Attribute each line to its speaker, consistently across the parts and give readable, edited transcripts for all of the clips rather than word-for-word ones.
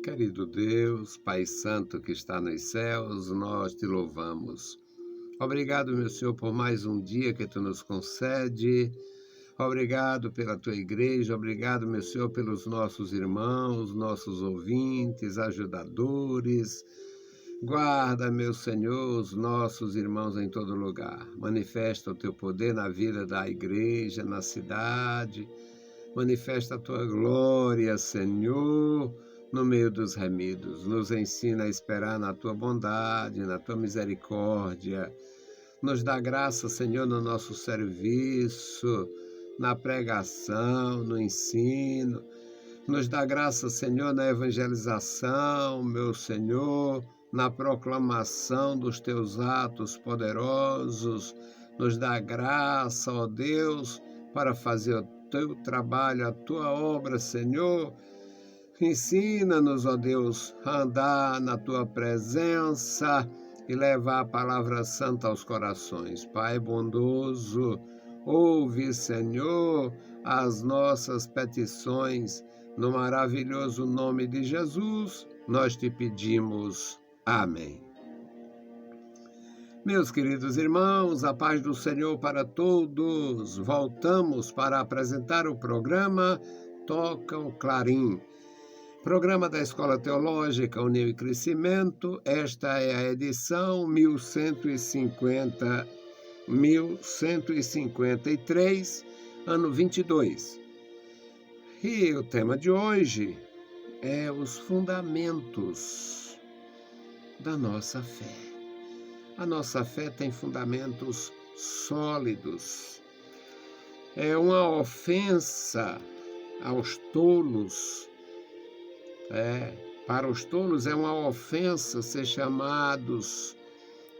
Speaker 1: Querido Deus, Pai Santo que está nos céus, nós te louvamos. Obrigado, meu Senhor, por mais um dia que tu nos concede. Obrigado pela tua igreja, obrigado, meu Senhor, pelos nossos irmãos, nossos ouvintes, ajudadores. Guarda, meu Senhor, os nossos irmãos em todo lugar. Manifesta o teu poder na vida da igreja, na cidade. Manifesta a tua glória, Senhor, no meio dos remidos. Nos ensina a esperar na tua bondade, na tua misericórdia. Nos dá graça, Senhor, no nosso serviço, na pregação, no ensino. Nos dá graça, Senhor, na evangelização, meu Senhor, na proclamação dos teus atos poderosos. Nos dá graça, ó Deus, para fazer o teu trabalho, a tua obra, Senhor. Ensina-nos, ó Deus, a andar na tua presença e levar a palavra santa aos corações. Pai bondoso, ouve, Senhor, as nossas petições. No maravilhoso nome de Jesus, nós te pedimos. Amém. Meus queridos irmãos, a paz do Senhor para todos. Voltamos para apresentar o programa Toca o Clarim. Programa da Escola Teológica União e Crescimento. Esta é a edição 1153, ano 22. E o tema de hoje é os fundamentos da nossa fé. A nossa fé tem fundamentos sólidos. É uma ofensa aos tolos. Para os tolos é uma ofensa ser chamados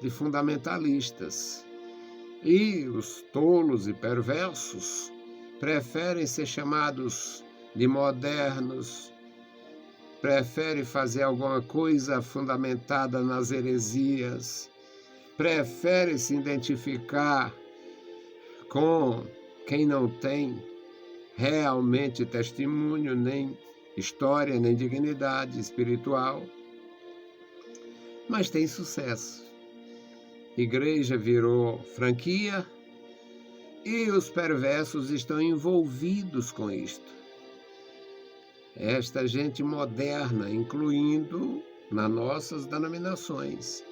Speaker 1: de fundamentalistas. E os tolos e perversos preferem ser chamados de modernos, preferem fazer alguma coisa fundamentada nas heresias, prefere se identificar com quem não tem realmente testemunho, nem história, nem dignidade espiritual, mas tem sucesso. Igreja virou franquia e os perversos estão envolvidos com isto. Esta gente moderna, incluindo nas nossas denominações,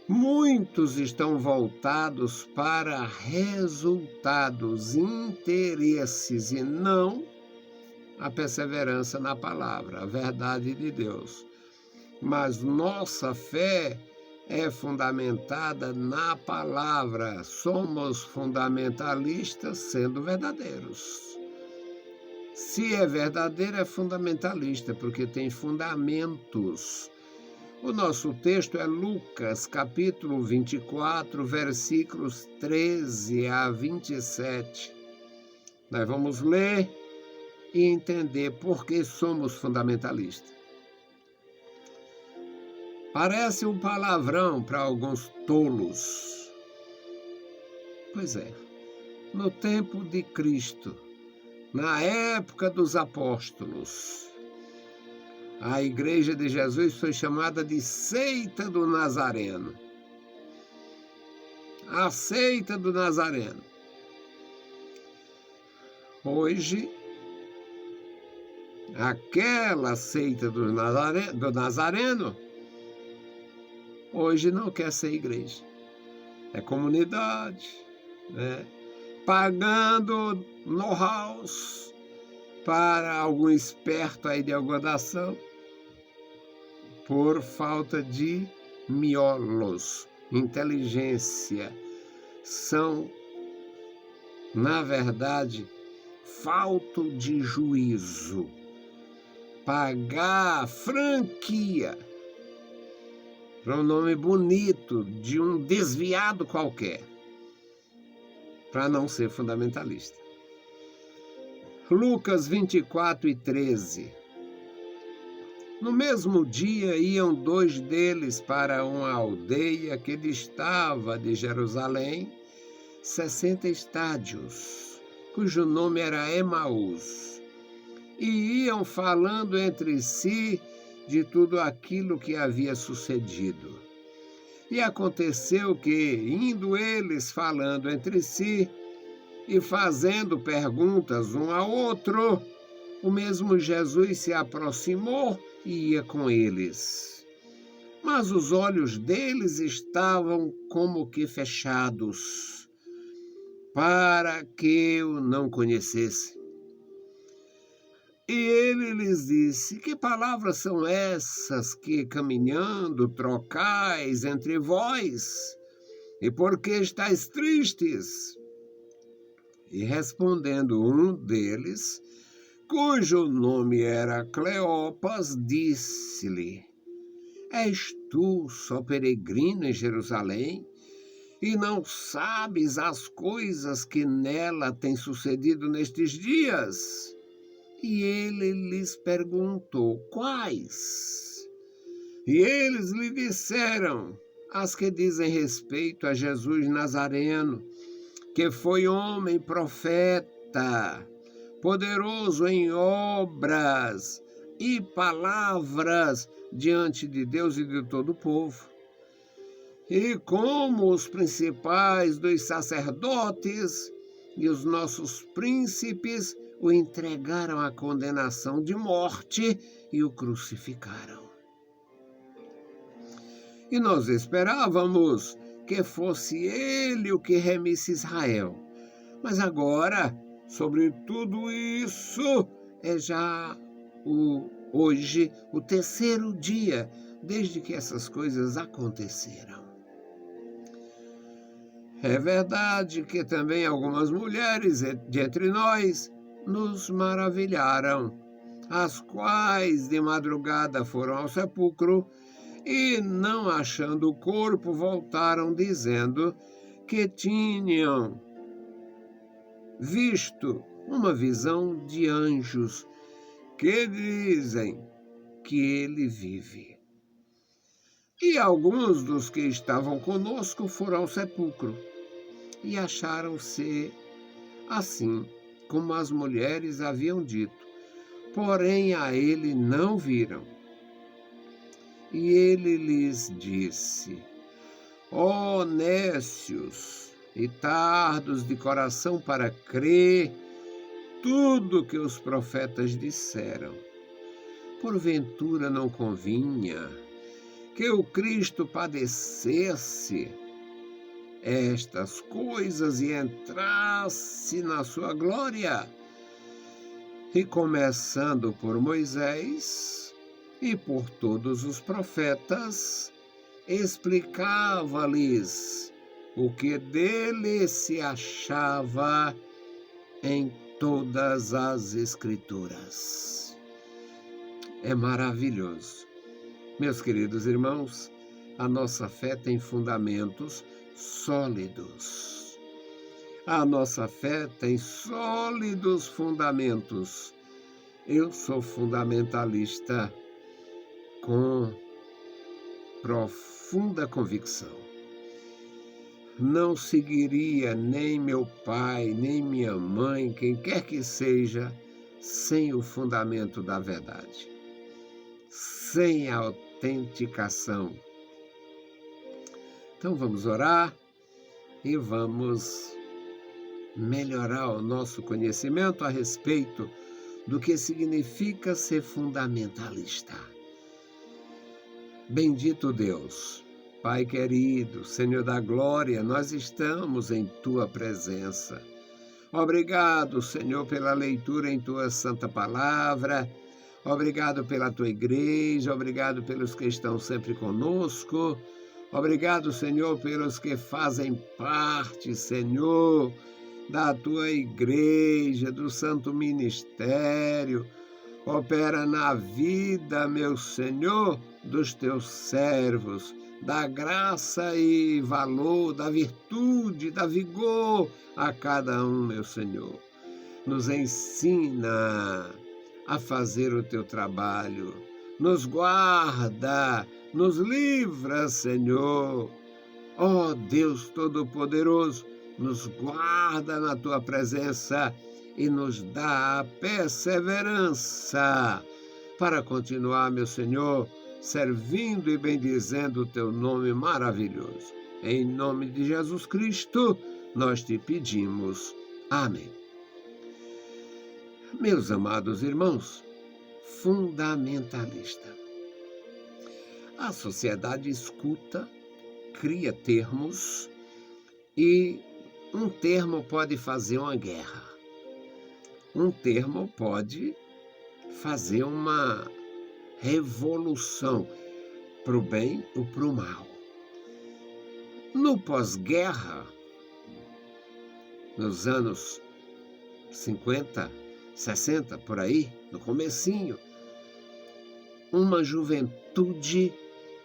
Speaker 1: muitos estão voltados para resultados, interesses e não a perseverança na palavra, a verdade de Deus. Mas nossa fé é fundamentada na palavra. Somos fundamentalistas sendo verdadeiros. Se é verdadeiro, é fundamentalista, porque tem fundamentos. O nosso texto é Lucas, capítulo 24, versículos 13 a 27. Nós vamos ler e entender por que somos fundamentalistas. Parece um palavrão para alguns tolos. Pois é, no tempo de Cristo, na época dos apóstolos, a igreja de Jesus foi chamada de seita do Nazareno. A seita do Nazareno. Hoje, aquela seita do Nazareno, hoje não quer ser igreja. É comunidade, pagando know-hows para algum esperto aí de alguma nação, por falta de miolos, inteligência. São, na verdade, falta de juízo. Pagar franquia para um nome bonito de um desviado qualquer, para não ser fundamentalista. Lucas 24 e 13. No mesmo dia iam dois deles para uma aldeia que distava de Jerusalém 60 estádios, cujo nome era Emaús. e iam falando entre si de tudo aquilo que havia sucedido. E aconteceu que, indo eles falando entre si e fazendo perguntas um ao outro, o mesmo Jesus se aproximou e ia com eles. Mas os olhos deles estavam como que fechados, para que o não conhecessem. E ele lhes disse: que palavras são essas que, caminhando, trocais entre vós? E por que estáis tristes? E respondendo um deles, cujo nome era Cleopas, disse-lhe: és tu só peregrino em Jerusalém, e não sabes as coisas que nela têm sucedido nestes dias? E ele lhes perguntou: quais? E eles lhe disseram: as que dizem respeito a Jesus Nazareno, que foi homem profeta, poderoso em obras e palavras diante de Deus e de todo o povo. E como os principais dos sacerdotes e os nossos príncipes o entregaram à condenação de morte e o crucificaram. E nós esperávamos que fosse ele o que remisse Israel. Mas agora, sobre tudo isso, é já hoje o terceiro dia desde que essas coisas aconteceram. É verdade que também algumas mulheres de entre nós nos maravilharam, as quais de madrugada foram ao sepulcro e, não achando o corpo, voltaram dizendo que tinham visto uma visão de anjos que dizem que ele vive. E alguns dos que estavam conosco foram ao sepulcro e acharam-se assim como as mulheres haviam dito, porém a ele não viram. E ele lhes disse: ó nécios e tardos de coração para crer tudo que os profetas disseram, porventura não convinha que o Cristo padecesse estas coisas e entrasse na sua glória? E começando por Moisés e por todos os profetas, explicava-lhes o que dele se achava em todas as Escrituras. É maravilhoso. Meus queridos irmãos, a nossa fé tem fundamentos sólidos. A nossa fé tem sólidos fundamentos. Eu sou fundamentalista com profunda convicção. Não seguiria nem meu pai, nem minha mãe, quem quer que seja, sem o fundamento da verdade, sem a autenticação. Então vamos orar e vamos melhorar o nosso conhecimento a respeito do que significa ser fundamentalista. Bendito Deus, Pai querido, Senhor da glória, nós estamos em Tua presença. Obrigado, Senhor, pela leitura em Tua santa palavra. Obrigado pela Tua igreja, obrigado pelos que estão sempre conosco. Obrigado, Senhor, pelos que fazem parte, Senhor, da Tua igreja, do santo ministério. Opera na vida, meu Senhor, dos Teus servos. Dá graça e valor, dá virtude, dá vigor a cada um, meu Senhor. Nos ensina a fazer o Teu trabalho. Nos guarda, nos livra, Senhor. Ó Deus Todo-Poderoso, nos guarda na Tua presença e nos dá a perseverança para continuar, meu Senhor, servindo e bendizendo o teu nome maravilhoso. Em nome de Jesus Cristo, nós te pedimos. Amém. Meus amados irmãos, fundamentalista. A sociedade escuta, cria termos e um termo pode fazer uma guerra. Um termo pode fazer uma revolução para o bem ou para o mal. No pós-guerra, nos anos 50, 60, por aí, no comecinho, uma juventude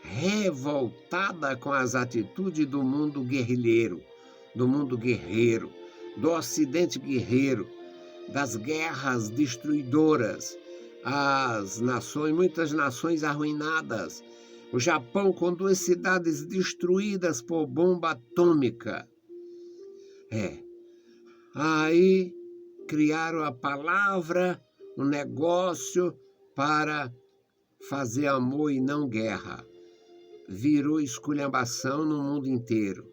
Speaker 1: revoltada com as atitudes do mundo guerrilheiro, do Ocidente guerreiro, das guerras destruidoras, as nações, muitas nações arruinadas, o Japão com 2 cidades destruídas por bomba atômica. Aí criaram a palavra, um negócio para fazer amor e não guerra. Virou esculhambação no mundo inteiro.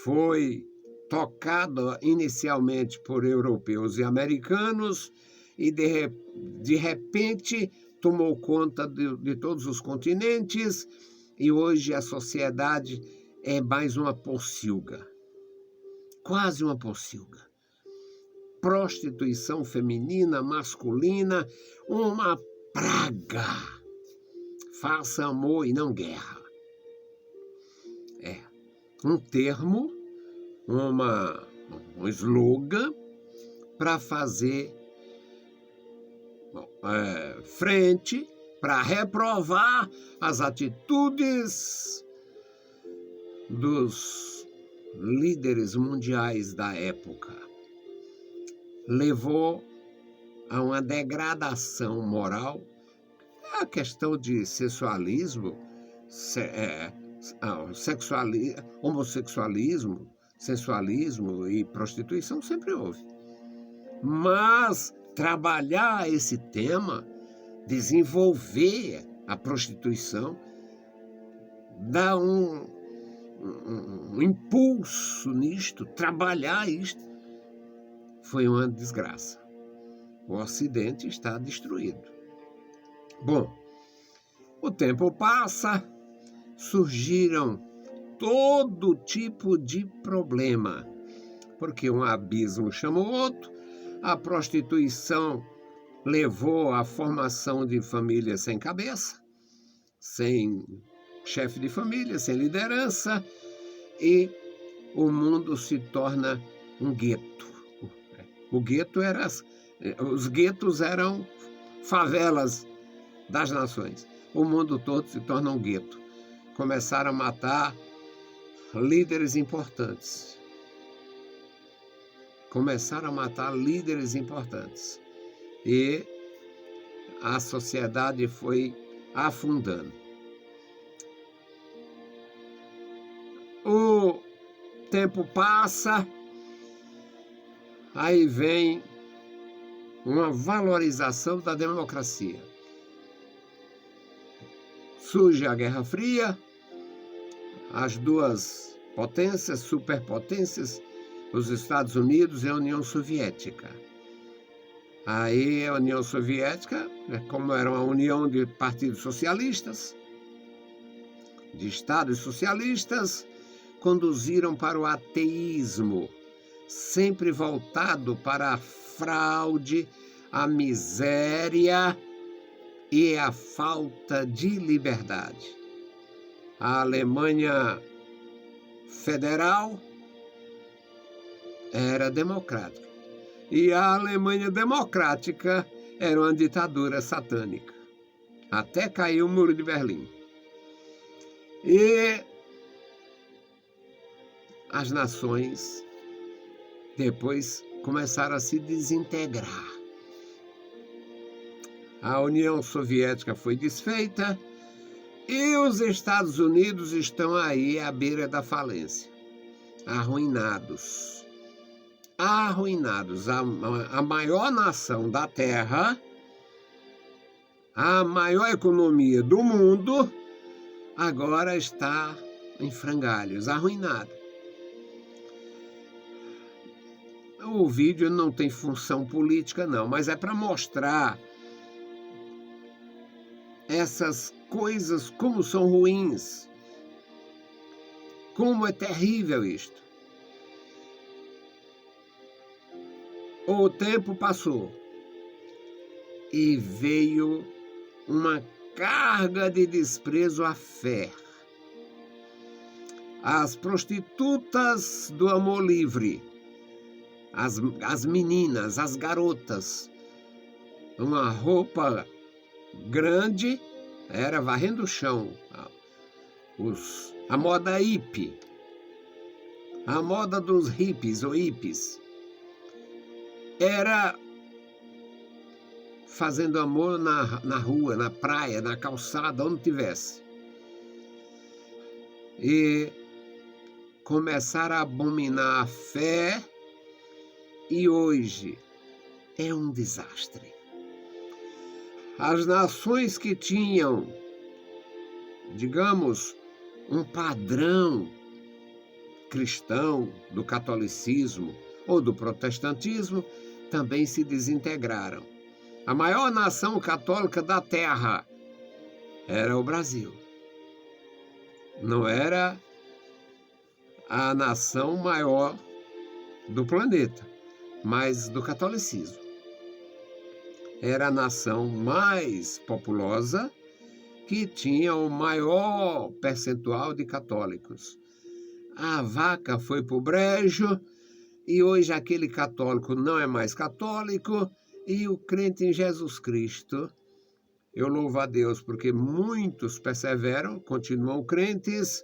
Speaker 1: Foi tocado inicialmente por europeus e americanos e de repente tomou conta de todos os continentes e hoje a sociedade é mais uma pocilga, quase uma pocilga. Prostituição feminina, masculina, uma praga. Faça amor e não guerra. Um termo, um slogan para fazer frente, para reprovar as atitudes dos líderes mundiais da época. Levou a uma degradação moral. A questão de sexualismo, homossexualismo, sensualismo e prostituição sempre houve. Mas trabalhar esse tema, desenvolver a prostituição, dar um impulso nisto, trabalhar isto, foi uma desgraça. O Ocidente está destruído. Bom, o tempo passa, surgiram todo tipo de problema, porque um abismo chama o outro, a prostituição levou à formação de famílias sem cabeça, sem chefe de família, sem liderança, e o mundo se torna um gueto. Os guetos eram favelas das nações. O mundo todo se torna um gueto. Começaram a matar líderes importantes. E a sociedade foi afundando. O tempo passa, aí vem uma valorização da democracia. Surge a Guerra Fria, as duas potências, superpotências, os Estados Unidos e a União Soviética. Aí a União Soviética, como era uma união de partidos socialistas, de estados socialistas, conduziram para o ateísmo, sempre voltado para a fraude, a miséria e a falta de liberdade. A Alemanha Federal era democrática. E a Alemanha democrática era uma ditadura satânica. Até caiu o Muro de Berlim. E as nações depois começaram a se desintegrar. A União Soviética foi desfeita e os Estados Unidos estão aí à beira da falência, arruinados. arruinados. A maior nação da Terra, a maior economia do mundo, agora está em frangalhos, arruinada. O vídeo não tem função política, não, mas é para mostrar essas coisas como são ruins, como é terrível isto. O tempo passou e veio uma carga de desprezo à fé. As prostitutas do amor livre, as meninas, as garotas, uma roupa grande, era varrendo o chão. A moda hippie, a moda dos hippies ou hippies, era fazendo amor na rua, na praia, na calçada, onde tivesse. E começaram a abominar a fé, e hoje é um desastre. As nações que tinham, digamos, um padrão cristão do catolicismo ou do protestantismo também se desintegraram. A maior nação católica da Terra era o Brasil. Não era a nação maior do planeta, mas do catolicismo. Era a nação mais populosa, que tinha o maior percentual de católicos. A vaca foi para o brejo, e hoje aquele católico não é mais católico, e o crente em Jesus Cristo, eu louvo a Deus porque muitos perseveram, continuam crentes,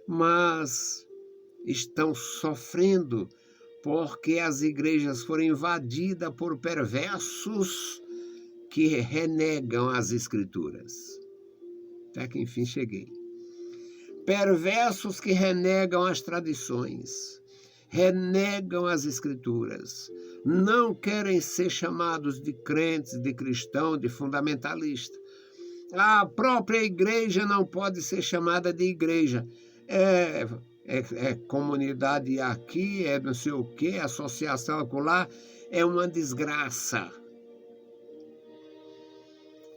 Speaker 1: mas estão sofrendo porque as igrejas foram invadidas por perversos que renegam as Escrituras. Até que enfim cheguei. Perversos que renegam as tradições, renegam as Escrituras, não querem ser chamados de crentes, de cristão, de fundamentalista. A própria igreja não pode ser chamada de igreja. É comunidade aqui, é não sei o quê, associação acolá, é uma desgraça.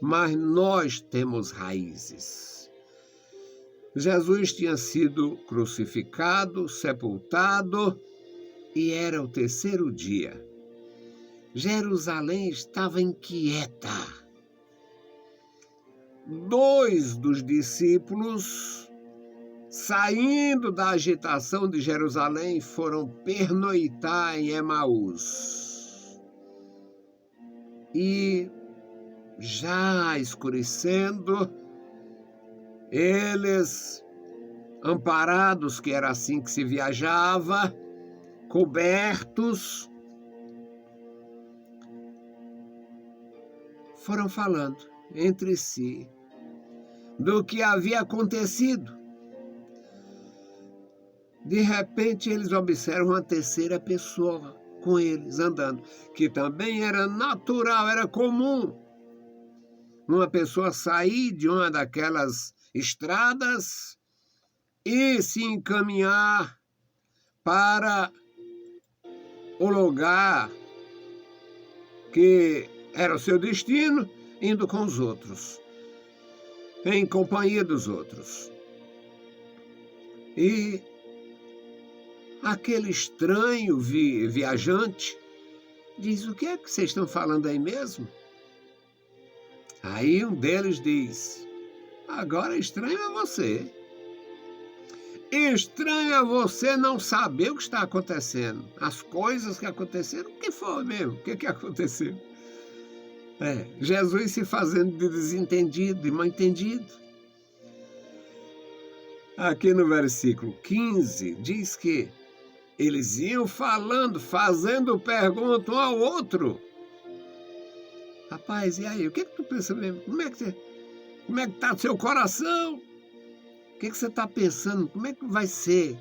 Speaker 1: Mas nós temos raízes. Jesus tinha sido crucificado, sepultado, e era o terceiro dia. Jerusalém estava inquieta. 2 dos discípulos, saindo da agitação de Jerusalém, foram pernoitar em Emaús. E, já escurecendo, eles, amparados, que era assim que se viajava, cobertos, foram falando entre si do que havia acontecido. De repente, eles observam uma terceira pessoa com eles andando, que também era natural, era comum uma pessoa sair de uma daquelas estradas e se encaminhar para o lugar que era o seu destino, indo com os outros, em companhia dos outros. E aquele estranho viajante diz: o que é que vocês estão falando aí mesmo? Aí um deles diz: agora estranho é você. Estranho é você não saber o que está acontecendo. As coisas que aconteceram, o que foi mesmo? O que aconteceu? Jesus se fazendo de desentendido, de mal entendido. Aqui no versículo 15, diz que eles iam falando, fazendo pergunta um ao outro. Rapaz, e aí, o que tu pensa mesmo? Como é que está o seu coração? O que você está pensando? Como é que vai ser?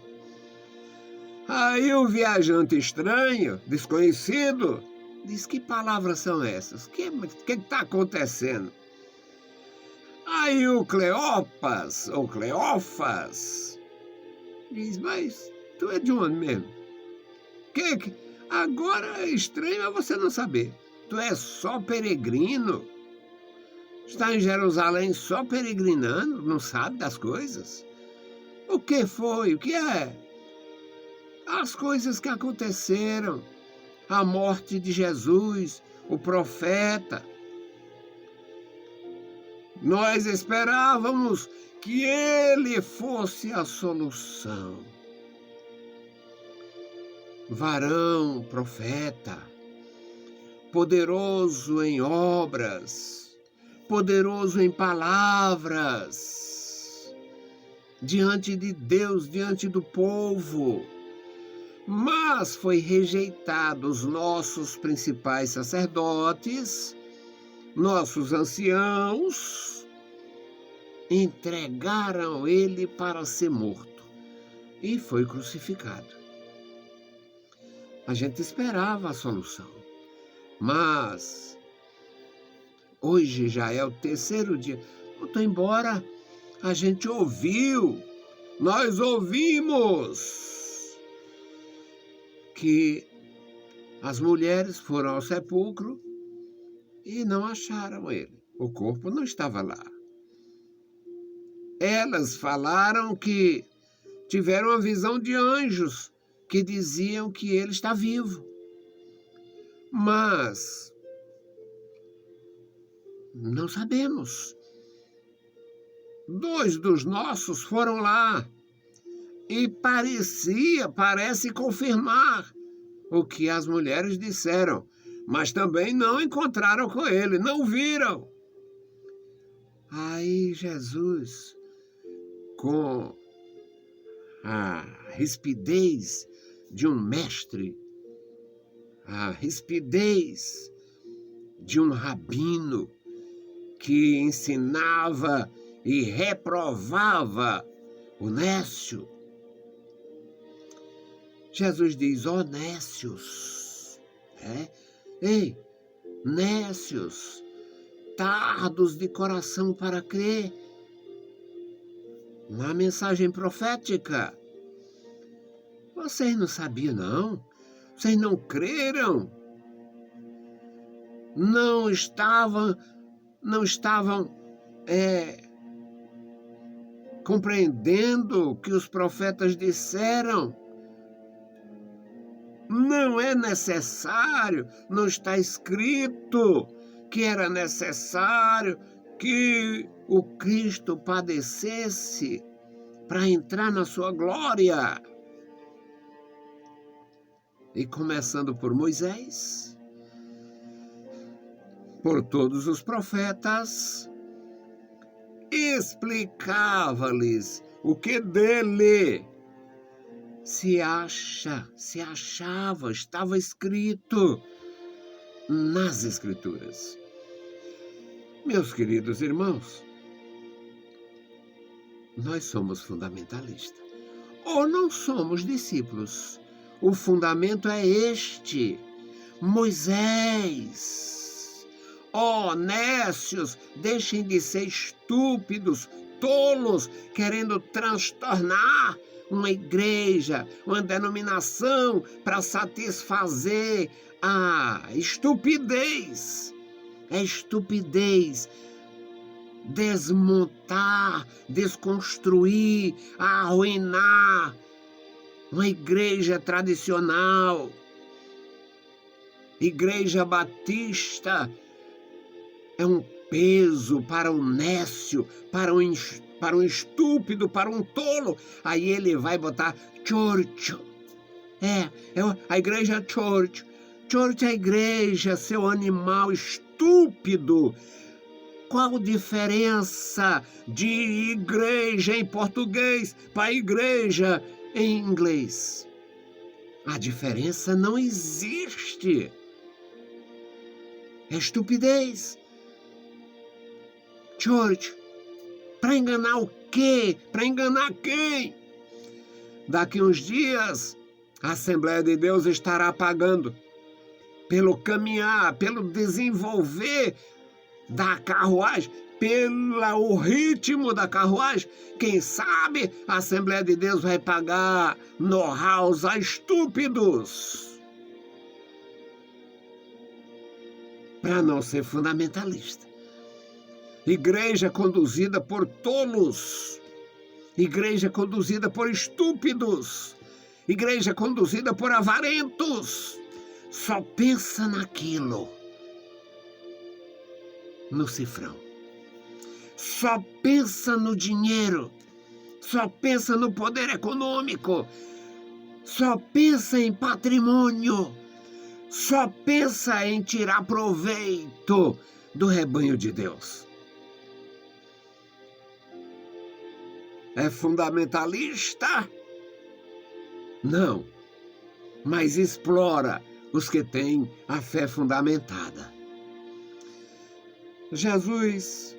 Speaker 1: Aí o viajante estranho, desconhecido, diz: que palavras são essas? O que está acontecendo? Aí o Cleopas, ou Cleófas, diz: mas tu é de onde mesmo? Que? Agora estranho é você não saber. Tu é só peregrino? Está em Jerusalém só peregrinando? Não sabe das coisas? O que foi? O que é? As coisas que aconteceram. A morte de Jesus, o profeta. Nós esperávamos que ele fosse a solução. Varão, profeta, poderoso em obras, poderoso em palavras, diante de Deus, diante do povo. Mas foi rejeitado. Os nossos principais sacerdotes, nossos anciãos, entregaram ele para ser morto e foi crucificado. A gente esperava a solução, mas hoje já é o terceiro dia. Muito embora a gente ouviu, nós ouvimos que as mulheres foram ao sepulcro e não acharam ele. O corpo não estava lá. Elas falaram que tiveram uma visão de anjos que diziam que ele está vivo. Mas não sabemos. 2 dos nossos foram lá e parece confirmar o que as mulheres disseram, mas também não encontraram com ele, não viram. Aí Jesus, com a rispidez de um mestre, a rispidez de um rabino que ensinava e reprovava o nécio, Jesus diz: ó nécios, ei, nécios, tardos de coração para crer na mensagem profética. Vocês não sabiam, não? Vocês não creram? Não estavam compreendendo o que os profetas disseram? Não é necessário, não está escrito que era necessário que o Cristo padecesse para entrar na sua glória. E começando por Moisés, por todos os profetas, explicava-lhes o que dele se achava, estava escrito nas Escrituras. Meus queridos irmãos, nós somos fundamentalistas ou não somos discípulos. O fundamento é este: Moisés. Ó nécios, deixem de ser estúpidos, tolos, querendo transtornar uma igreja, uma denominação para satisfazer a estupidez. É estupidez desmontar, desconstruir, arruinar uma igreja tradicional. Igreja batista é um peso para o nécio, para um estúpido, para um tolo. Aí ele vai botar church. A igreja church. Church é a igreja, seu animal estúpido. Qual a diferença de igreja em português para igreja em inglês? A diferença não existe. É estupidez. Church. Para enganar o quê? Para enganar quem? Daqui uns dias A Assembleia de Deus estará pagando pelo caminhar, pelo desenvolver da carruagem, pelo ritmo da carruagem. Quem sabe a Assembleia de Deus vai pagar know-hows a estúpidos para não ser fundamentalista. Igreja conduzida por tolos, igreja conduzida por estúpidos, igreja conduzida por avarentos, só pensa naquilo, no cifrão. Só pensa no dinheiro, só pensa no poder econômico, só pensa em patrimônio, só pensa em tirar proveito do rebanho de Deus. É fundamentalista? Não, mas explora os que têm a fé fundamentada. Jesus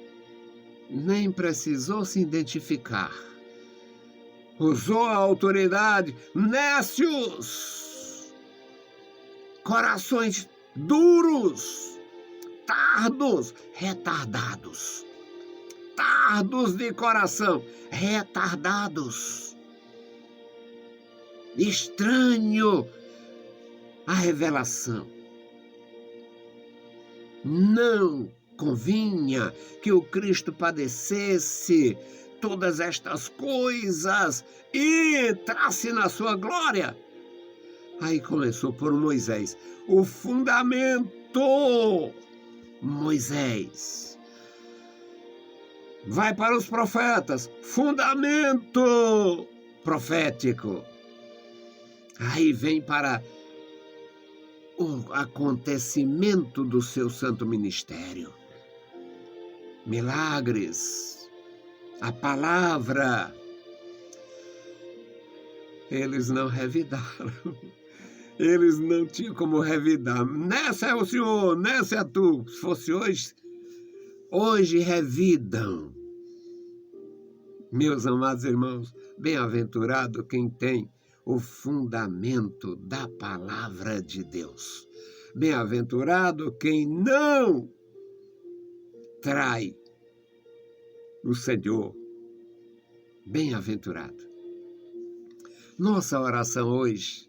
Speaker 1: nem precisou se identificar. Usou a autoridade, nécios, corações duros, tardos, retardados. Tardos de coração, retardados. Estranho a revelação. Não convinha que o Cristo padecesse todas estas coisas e entrasse na sua glória. Aí começou por Moisés. O fundamento, Moisés. Vai para os profetas, fundamento profético. Aí vem para o acontecimento do seu santo ministério. Milagres, a palavra. Eles não revidaram. Eles não tinham como revidar. Nessa é o Senhor, nessa é tu. Se fosse hoje revidam. Meus amados irmãos, bem-aventurado quem tem o fundamento da palavra de Deus. Bem-aventurado quem não trai o Senhor. Bem-aventurado. Nossa oração hoje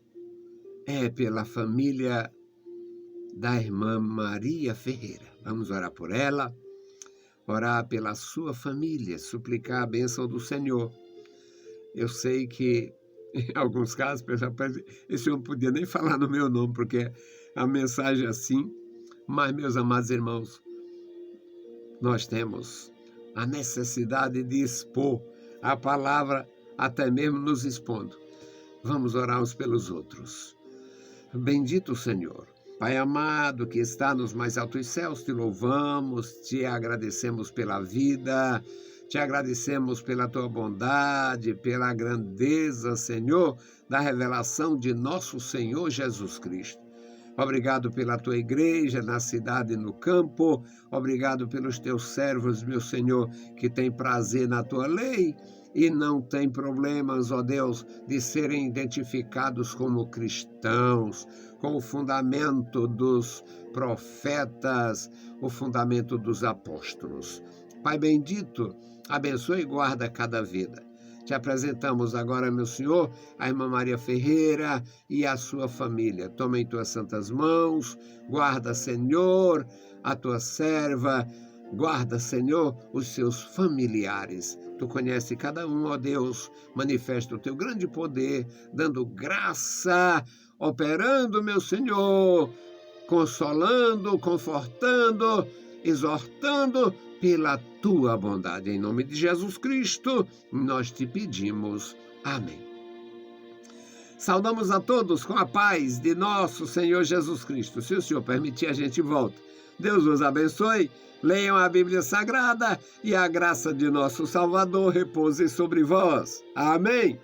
Speaker 1: é pela família da irmã Maria Ferreira. Vamos orar por ela, orar pela sua família, suplicar a bênção do Senhor. Eu sei que, em alguns casos, o pessoal pensa, esse senhor não podia nem falar no meu nome, porque a mensagem é assim. Mas, meus amados irmãos, nós temos a necessidade de expor a palavra, até mesmo nos expondo. Vamos orar uns pelos outros. Bendito Senhor, Pai amado que está nos mais altos céus, te louvamos, te agradecemos pela vida, te agradecemos pela tua bondade, pela grandeza, Senhor, da revelação de nosso Senhor Jesus Cristo. Obrigado pela tua igreja na cidade e no campo. Obrigado pelos teus servos, meu Senhor, que têm prazer na tua lei e não tem problemas, ó Deus, de serem identificados como cristãos, com o fundamento dos profetas, o fundamento dos apóstolos. Pai bendito, abençoe e guarda cada vida. Te apresentamos agora, meu Senhor, a irmã Maria Ferreira e a sua família. Toma em tuas santas mãos, guarda, Senhor, a tua serva, guarda, Senhor, os seus familiares. Tu conhece cada um, ó Deus, manifesta o teu grande poder, dando graça, operando, meu Senhor, consolando, confortando, exortando pela tua bondade. Em nome de Jesus Cristo, nós te pedimos. Amém. Saudamos a todos com a paz de nosso Senhor Jesus Cristo. Se o Senhor permitir, a gente volta. Deus os abençoe. Leiam a Bíblia Sagrada e a graça de nosso Salvador repouse sobre vós. Amém.